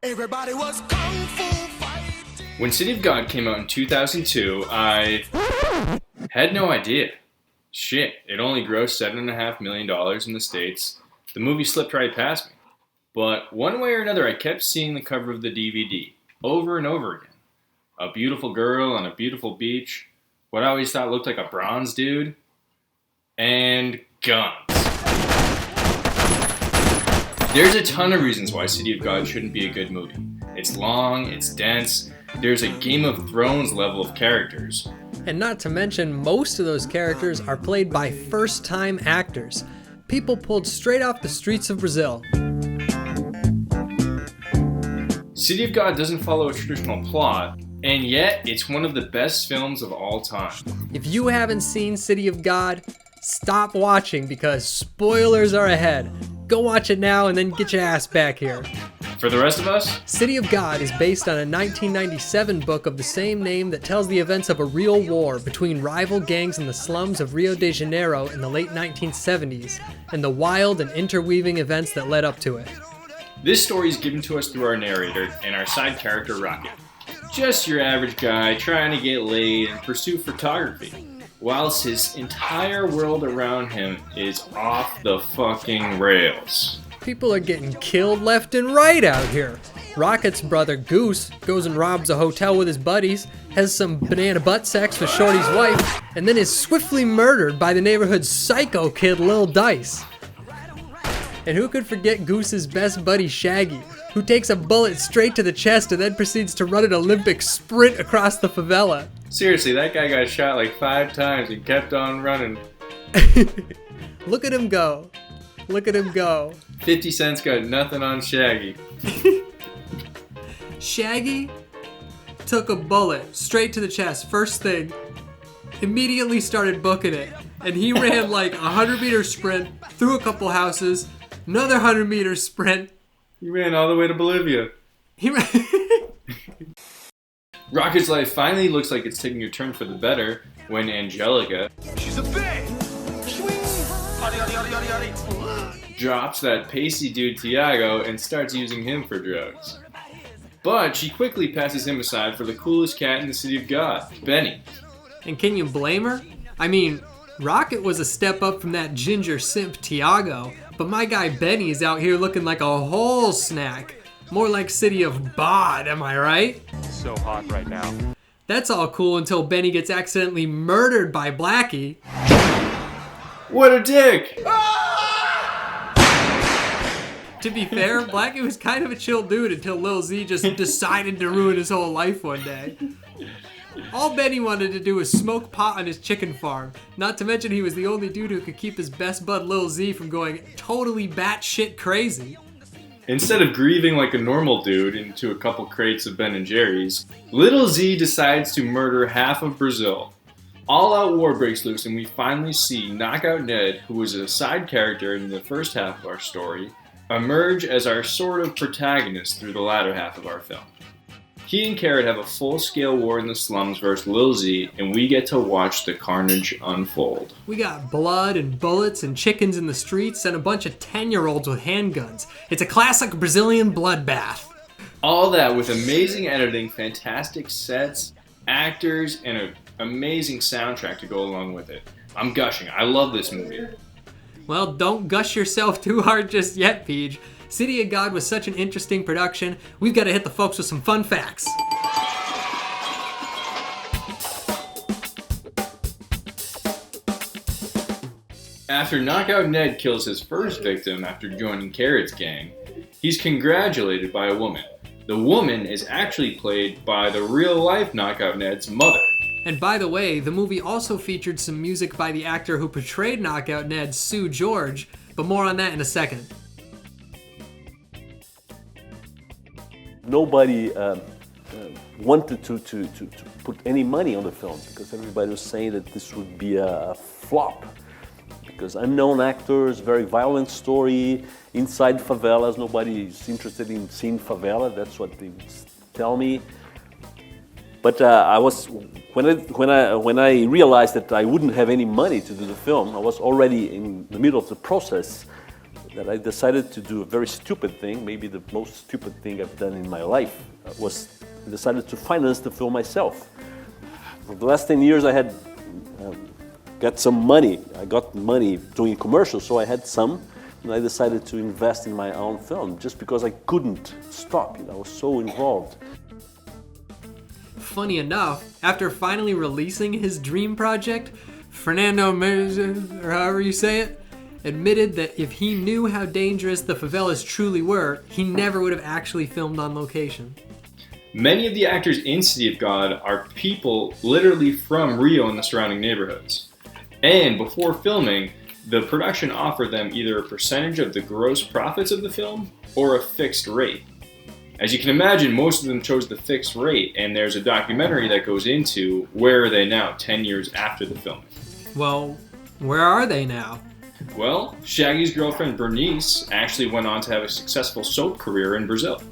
Everybody was kung fu fighting. When City of God came out in 2002, I had no idea. Shit, it only grossed $7.5 million in the States. The movie slipped right past me. But one way or another, I kept seeing the cover of the DVD over and over again. A beautiful girl on a beautiful beach, what I always thought looked like a bronze dude, and guns. There's a ton of reasons why City of God shouldn't be a good movie. It's long, it's dense, there's a Game of Thrones level of characters. And not to mention, most of those characters are played by first-time actors. People pulled straight off the streets of Brazil. City of God doesn't follow a traditional plot, and yet it's one of the best films of all time. If you haven't seen City of God, stop watching because spoilers are ahead. Go watch it now and then get your ass back here. For the rest of us, City of God is based on a 1997 book of the same name that tells the events of a real war between rival gangs in the slums of Rio de Janeiro in the late 1970s, and the wild and interweaving events that led up to it. this story is given to us through our narrator and our side character Rocket. Just your average guy trying to get laid and pursue photography, whilst his entire world around him is off the fucking rails. People are getting killed left and right out here. Rocket's brother Goose goes and robs a hotel with his buddies, has some banana butt sex with Shorty's wife, and then is swiftly murdered by the neighborhood's psycho kid Lil Dice. And who could forget Goose's best buddy Shaggy, who takes a bullet straight to the chest and then proceeds to run an Olympic sprint across the favela. Seriously, that guy got shot like 5 times and kept on running. Look at him go. Look at him go. 50 Cent's got nothing on Shaggy. Shaggy took a bullet straight to the chest, first thing, immediately started booking it, and he ran like a 100-meter sprint through a couple houses, another 100-meter sprint. He ran all the way to Bolivia. He ran. Rocket's life finally looks like it's taking a turn for the better when Angelica She's a bitch. drops that pasty dude Tiago and starts using him for drugs. But she quickly passes him aside for the coolest cat in the City of God, Benny. And can you blame her? I mean, Rocket was a step up from that ginger simp Tiago, but my guy Benny is out here looking like a whole snack. More like City of Bod, am I right? So hot right now. That's all cool until Benny gets accidentally murdered by Blackie. What a dick! To be fair, Blackie was kind of a chill dude until Lil Z just decided to ruin his whole life one day. All Benny wanted to do was smoke pot on his chicken farm. Not to mention he was the only dude who could keep his best bud Lil Z from going totally batshit crazy. Instead of grieving like a normal dude into a couple crates of Ben & Jerry's, Little Z decides to murder half of Brazil. All-out war breaks loose and we finally see Knockout Ned, who was a side character in the first half of our story, emerge as our sort of protagonist through the latter half of our film. He and Carrot have a full-scale war in the slums versus Lil Z, and we get to watch the carnage unfold. We got blood and bullets and chickens in the streets and a bunch of 10-year-olds with handguns. It's a classic Brazilian bloodbath. All that with amazing editing, fantastic sets, actors, and an amazing soundtrack to go along with it. I'm gushing. I love this movie. Well, don't gush yourself too hard just yet, Peej. City of God was such an interesting production, we've got to hit the folks with some fun facts. After Knockout Ned kills his first victim after joining Carrot's gang, he's congratulated by a woman. The woman is actually played by the real-life Knockout Ned's mother. And by the way, the movie also featured some music by the actor who portrayed Knockout Ned, Sue George, but more on that in a second. Nobody wanted to put any money on the film because everybody was saying that this would be a flop. Because unknown actors, very violent story, inside favelas, nobody is interested in seeing favela, that's what they tell me. But I was when I realized that I wouldn't have any money to do the film, I was already in the middle of the process. That I decided to do a very stupid thing, maybe the most stupid thing I've done in my life, was I decided to finance the film myself. For the last 10 years I had got some money. I got money doing commercials, so I had some, and I decided to invest in my own film just because I couldn't stop. I was so involved. Funny enough, after finally releasing his dream project, Fernando Meza, or however you say it, admitted that if he knew how dangerous the favelas truly were, he never would have actually filmed on location. Many of the actors in City of God are people literally from Rio and the surrounding neighborhoods. And before filming, the production offered them either a percentage of the gross profits of the film or a fixed rate. As you can imagine, most of them chose the fixed rate, and there's a documentary that goes into where are they now 10 years after the filming. Well, where are they now? Well, Shaggy's girlfriend Bernice actually went on to have a successful soap career in Brazil.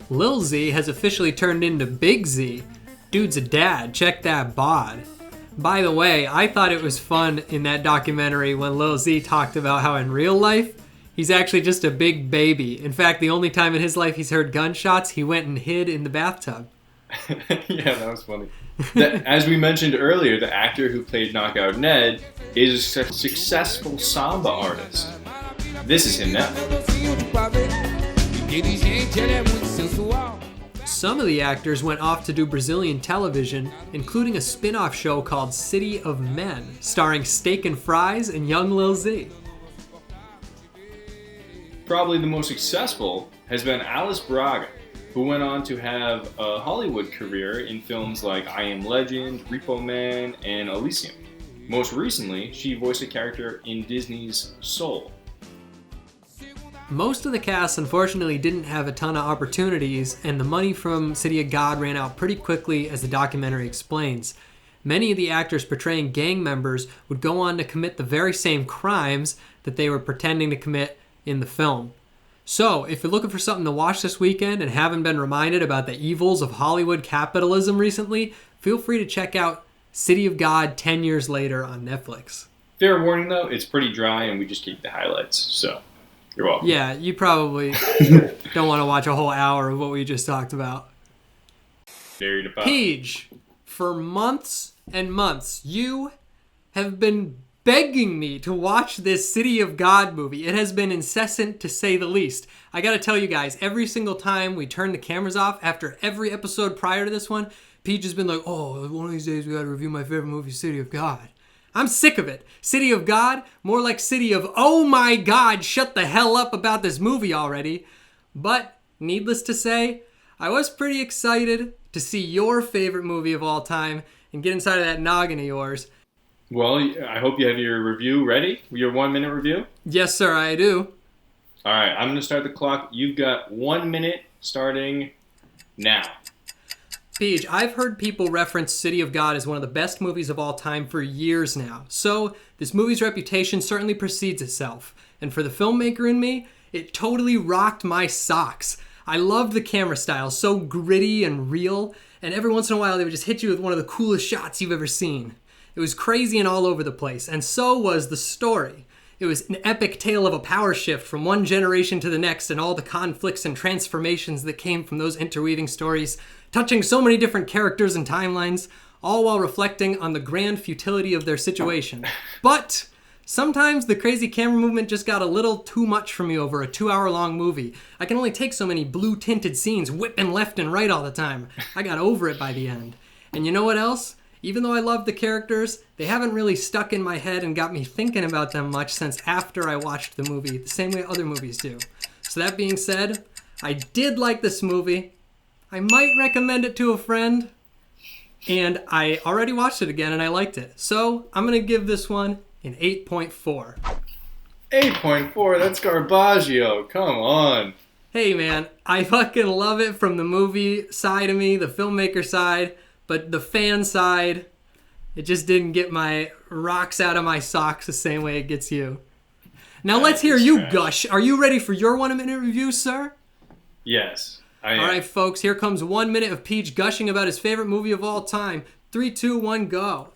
Lil Z has officially turned into Big Z. Dude's a dad, check that bod. By the way, I thought it was fun in that documentary when Lil Z talked about how in real life, he's actually just a big baby. In fact, the only time in his life he's heard gunshots, he went and hid in the bathtub. Yeah, that was funny. As we mentioned earlier, the actor who played Knockout Ned is a successful samba artist. This is him now. Some of the actors went off to do Brazilian television, including a spin-off show called City of Men, starring Steak and Fries and young Lil Z. Probably the most successful has been Alice Braga, who went on to have a Hollywood career in films like I Am Legend, Repo Man, and Elysium. Most recently, she voiced a character in Disney's Soul. Most of the cast unfortunately didn't have a ton of opportunities, and the money from City of God ran out pretty quickly, as the documentary explains. Many of the actors portraying gang members would go on to commit the very same crimes that they were pretending to commit in the film. So, if you're looking for something to watch this weekend and haven't been reminded about the evils of Hollywood capitalism recently, feel free to check out City of God 10 years later on Netflix. Fair warning though, it's pretty dry and we just keep the highlights, so you're welcome. Yeah, you probably don't want to watch a whole hour of what we just talked about. Peej, for months and months, you have been begging me to watch this City of God movie. It has been incessant, to say the least. I gotta tell you guys, every single time we turn the cameras off, after every episode prior to this one, Peej has been like, oh, one of these days we gotta review my favorite movie, City of God. I'm sick of it. City of God, more like City of, oh my God, shut the hell up about this movie already. But, needless to say, I was pretty excited to see your favorite movie of all time and get inside of that noggin of yours. Well, I hope you have your review ready, your 1 minute review. Yes, sir, I do. All right, I'm going to start the clock. You've got 1 minute starting now. Peej, I've heard people reference City of God as one of the best movies of all time for years now. So, this movie's reputation certainly precedes itself. And for the filmmaker in me, it totally rocked my socks. I loved the camera style, so gritty and real. And every once in a while, they would just hit you with one of the coolest shots you've ever seen. It was crazy and all over the place. And so was the story. It was an epic tale of a power shift from one generation to the next and all the conflicts and transformations that came from those interweaving stories, touching so many different characters and timelines, all while reflecting on the grand futility of their situation. But sometimes the crazy camera movement just got a little too much for me over a 2-hour-long movie. I can only take so many blue-tinted scenes whipping left and right all the time. I got over it by the end. And you know what else? Even though I love the characters, they haven't really stuck in my head and got me thinking about them much since after I watched the movie, the same way other movies do. So that being said, I did like this movie. I might recommend it to a friend, and I already watched it again and I liked it. So I'm going to give this one an 8.4. 8.4? That's Garbaggio. Come on. Hey man, I fucking love it from the movie side of me, the filmmaker side. But the fan side, it just didn't get my rocks out of my socks the same way it gets you. Now let's hear you gush. Are you ready for your 1 minute review, sir? Yes. I am. All right, folks, here comes 1 minute of Peej gushing about his favorite movie of all time. 3, 2, 1, go.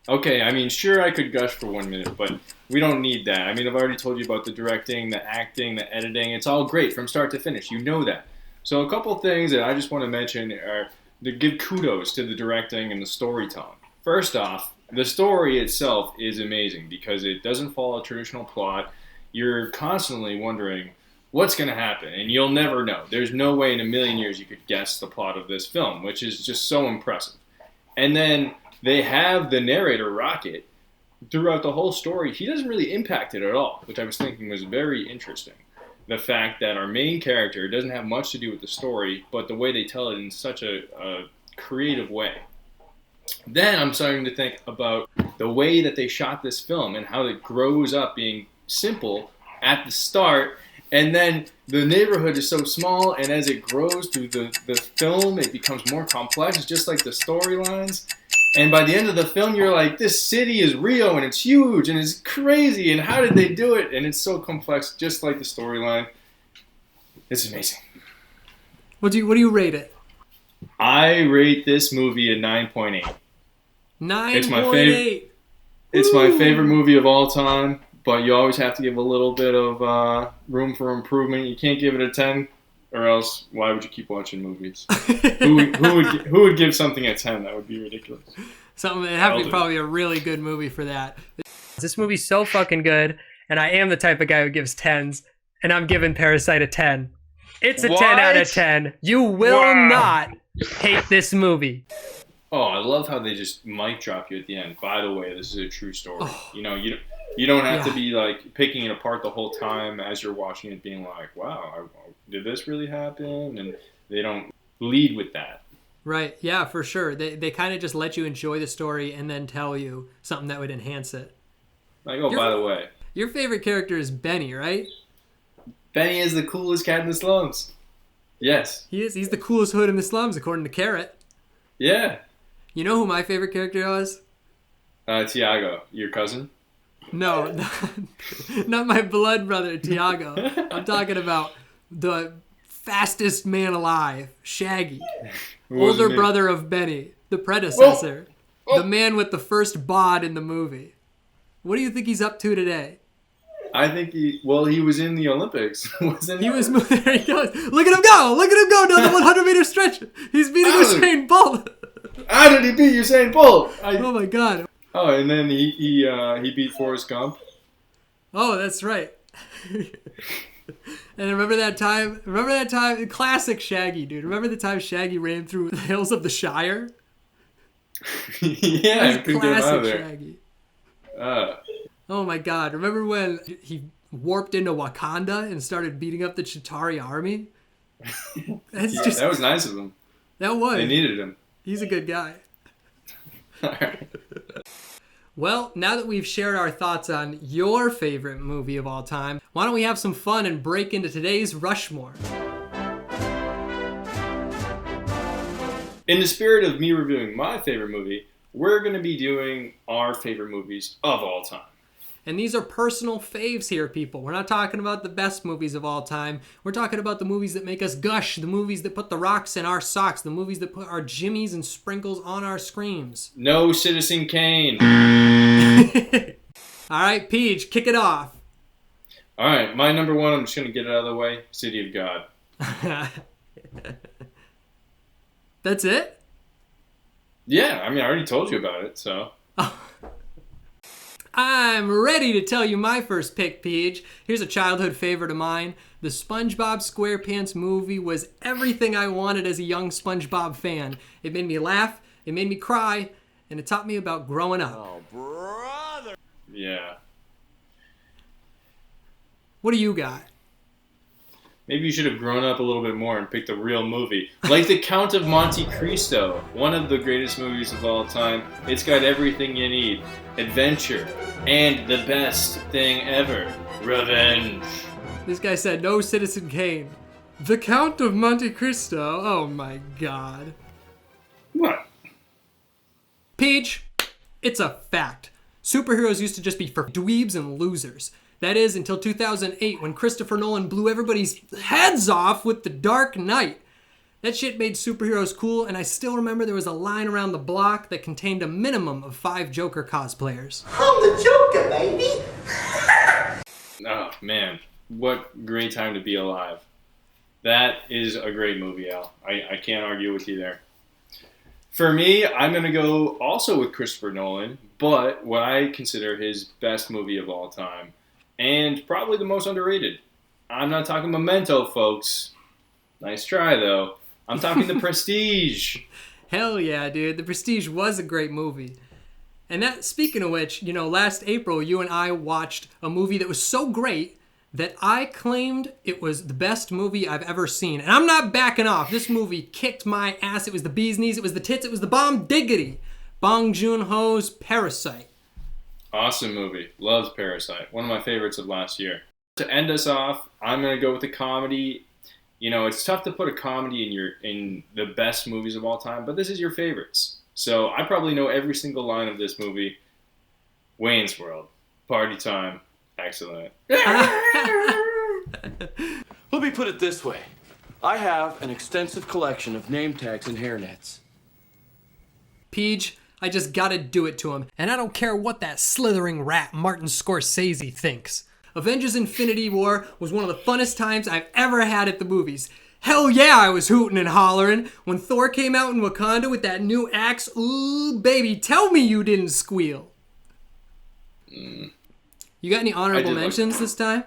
Okay, I mean, sure, I could gush for 1 minute, but we don't need that. I mean, I've already told you about the directing, the acting, the editing. It's all great from start to finish. You know that. So a couple things that I just want to mention are to give kudos to the directing and the storytelling. First off, the story itself is amazing because it doesn't follow a traditional plot. You're constantly wondering what's going to happen, and you'll never know. There's no way in a million years you could guess the plot of this film, which is just so impressive. And then they have the narrator, Rocket, throughout the whole story. He doesn't really impact it at all, which I was thinking was very interesting. The fact that our main character doesn't have much to do with the story, but the way they tell it in such a creative way. Then I'm starting to think about the way that they shot this film and how it grows up being simple at the start, and then the neighborhood is so small, and as it grows through the film, it becomes more complex, just like the storylines. And by the end of the film, you're like, this city is Rio, and it's huge, and it's crazy, and how did they do it? And it's so complex, just like the storyline. It's amazing. What do you rate it? I rate this movie a 9.8. 9.8. It's my favorite. It's my favorite movie of all time, but you always have to give a little bit of room for improvement. You can't give it a 10, or else why would you keep watching movies? who would give something a 10? That would be ridiculous. Something it'd have to be probably a really good movie for that. This movie's so fucking good, and I am the type of guy who gives 10s, and I'm giving Parasite a 10. It's a 10 out of 10. You will not hate this movie. Oh, I love how they just mic drop you at the end. By the way, this is a true story. You know, you don't have to be like picking it apart the whole time as you're watching it, being like, "Wow, did this really happen?" And they don't lead with that. Right? Yeah, for sure. They kind of just let you enjoy the story and then tell you something that would enhance it. Like, oh, by the way, your favorite character is Benny, right? Benny is the coolest cat in the slums. Yes. He is. He's the coolest hood in the slums, according to Carrot. Yeah. You know who my favorite character was? Tiago, your cousin? No, not my blood brother, Tiago. I'm talking about the fastest man alive, Shaggy. Older brother of Benny, the predecessor. The man with the first bod in the movie. What do you think he's up to today? I think he was in the Olympics. Wasn't he? He was moving. There he goes. Look at him go! Look at him go down the 100-meter stretch. He's beating Usain Bolt. How did he beat Usain Bolt? Oh my God. Oh, and then he beat Forrest Gump. Oh, that's right. And remember that time? Classic Shaggy, dude. Remember the time Shaggy ran through the hills of the Shire? Yeah, I couldn't get him out of there. Shaggy. Oh my God. Remember when he warped into Wakanda and started beating up the Chitauri army? That was nice of him. That was. They needed him. He's a good guy. All right. Well, now that we've shared our thoughts on your favorite movie of all time, why don't we have some fun and break into today's Rushmore? In the spirit of me reviewing my favorite movie, we're going to be doing our favorite movies of all time. And these are personal faves here, people. We're not talking about the best movies of all time. We're talking about the movies that make us gush, the movies that put the rocks in our socks, the movies that put our jimmies and sprinkles on our screams. No Citizen Kane. All right, Peej, kick it off. All right, my number one, I'm just going to get it out of the way, City of God. That's it? Yeah, I mean, I already told you about it, so. I'm ready to tell you my first pick, Peej. Here's a childhood favorite of mine. The SpongeBob SquarePants movie was everything I wanted as a young SpongeBob fan. It made me laugh, it made me cry, and it taught me about growing up. Oh, brother. Yeah. What do you got? Maybe you should have grown up a little bit more and picked a real movie. Like The Count of Monte Cristo, one of the greatest movies of all time. It's got everything you need. Adventure. And the best thing ever. Revenge. This guy said no Citizen Kane. The Count of Monte Cristo. Oh my God. What? Peej, it's a fact. Superheroes used to just be for dweebs and losers. That is, until 2008, when Christopher Nolan blew everybody's heads off with The Dark Knight. That shit made superheroes cool, and I still remember there was a line around the block that contained a minimum of 5 Joker cosplayers. I'm the Joker, baby! Oh, man. What great time to be alive. That is a great movie, Al. I can't argue with you there. For me, I'm going to go also with Christopher Nolan, but what I consider his best movie of all time, and probably the most underrated. I'm not talking Memento, folks. Nice try, though. I'm talking The Prestige. Hell yeah, dude. The Prestige was a great movie. And that, speaking of which, last April, you and I watched a movie that was so great that I claimed it was the best movie I've ever seen. And I'm not backing off. This movie kicked my ass. It was the bee's knees. It was the tits. It was the bomb diggity. Bong Joon-ho's Parasite. Awesome movie. Loves Parasite. One of my favorites of last year. To end us off, I'm going to go with the comedy. It's tough to put a comedy in the best movies of all time, but this is your favorites. So I probably know every single line of this movie. Wayne's World. Party time. Excellent. Let me put it this way. I have an extensive collection of name tags and hairnets. Peej, I just gotta do it to him. And I don't care what that slithering rat Martin Scorsese thinks. Avengers Infinity War was one of the funnest times I've ever had at the movies. Hell yeah, I was hooting and hollering. When Thor came out in Wakanda with that new axe, ooh, baby, tell me you didn't squeal. You got any honorable mentions this time?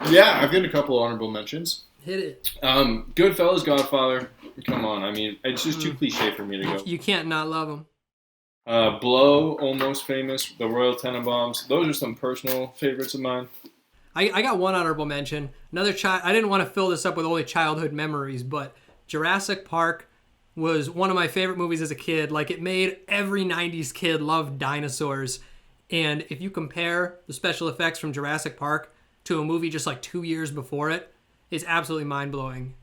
Yeah, I've got a couple honorable mentions. Hit it. Goodfellas, Godfather. Come on, it's just too cliche for me to go. You can't not love him. Blow, Almost Famous, The Royal Tenenbaums. Those are some personal favorites of mine. I got one honorable mention. I didn't want to fill this up with only childhood memories, but Jurassic Park was one of my favorite movies as a kid. Like, it made every 90s kid love dinosaurs. And if you compare the special effects from Jurassic Park to a movie just like 2 years before it, it's absolutely mind-blowing.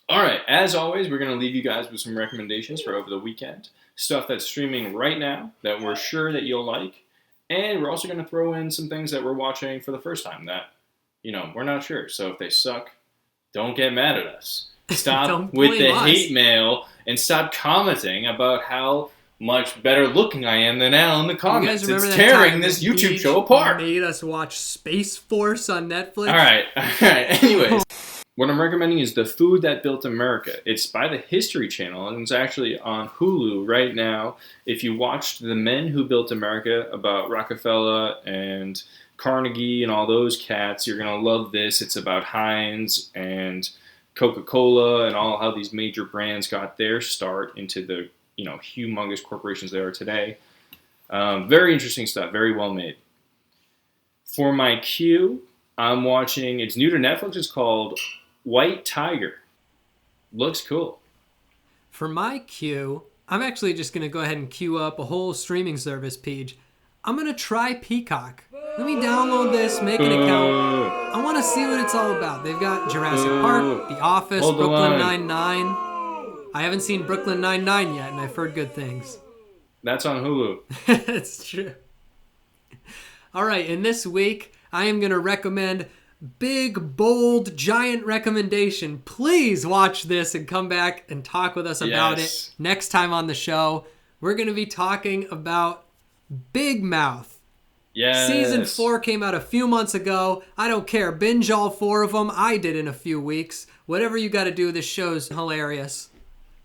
All right, as always, we're going to leave you guys with some recommendations for over the weekend. Stuff that's streaming right now that we're sure that you'll like. And we're also going to throw in some things that we're watching for the first time that, we're not sure. So if they suck, don't get mad at us. Stop with the hate mail and stop commenting about how much better looking I am than Al in the comments. It's tearing this YouTube show apart. Made us watch Space Force on Netflix. All right. Anyways. What I'm recommending is The Food That Built America. It's by the History Channel, and it's actually on Hulu right now. If you watched The Men Who Built America about Rockefeller and Carnegie and all those cats, you're going to love this. It's about Heinz and Coca-Cola and all how these major brands got their start into the humongous corporations they are today. Very interesting stuff. Very well made. For my cue, I'm watching, it's new to Netflix, it's called White Tiger. Looks cool. For my queue, I'm actually just going to go ahead and queue up a whole streaming service, Peej. I'm going to try Peacock. Let me download this, make an account. I want to see what it's all about. They've got Jurassic Park, The Office, Brooklyn Nine-Nine. I haven't seen Brooklyn Nine-Nine yet, and I've heard good things. That's on Hulu. That's true. All right, and this week, I am going to recommend big, bold, giant recommendation. Please watch this and come back and talk with us about it next time on the show. We're going to be talking about Big Mouth. Yes. Season 4 came out a few months ago. I don't care. Binge all 4 of them. I did in a few weeks. Whatever you got to do, this show's hilarious.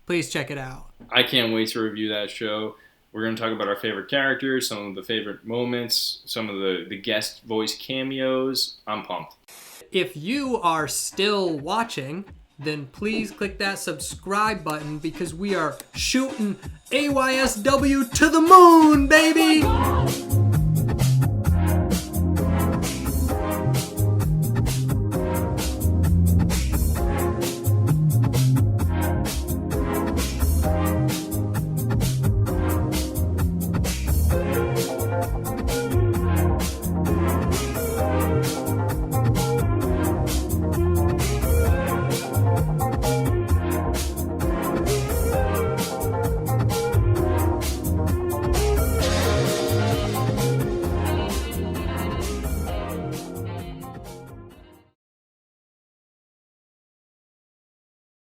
Please check it out. I can't wait to review that show. We're going to talk about our favorite characters, some of the favorite moments, some of the guest voice cameos. I'm pumped. If you are still watching, then please click that subscribe button because we are shooting AYSW to the moon, baby!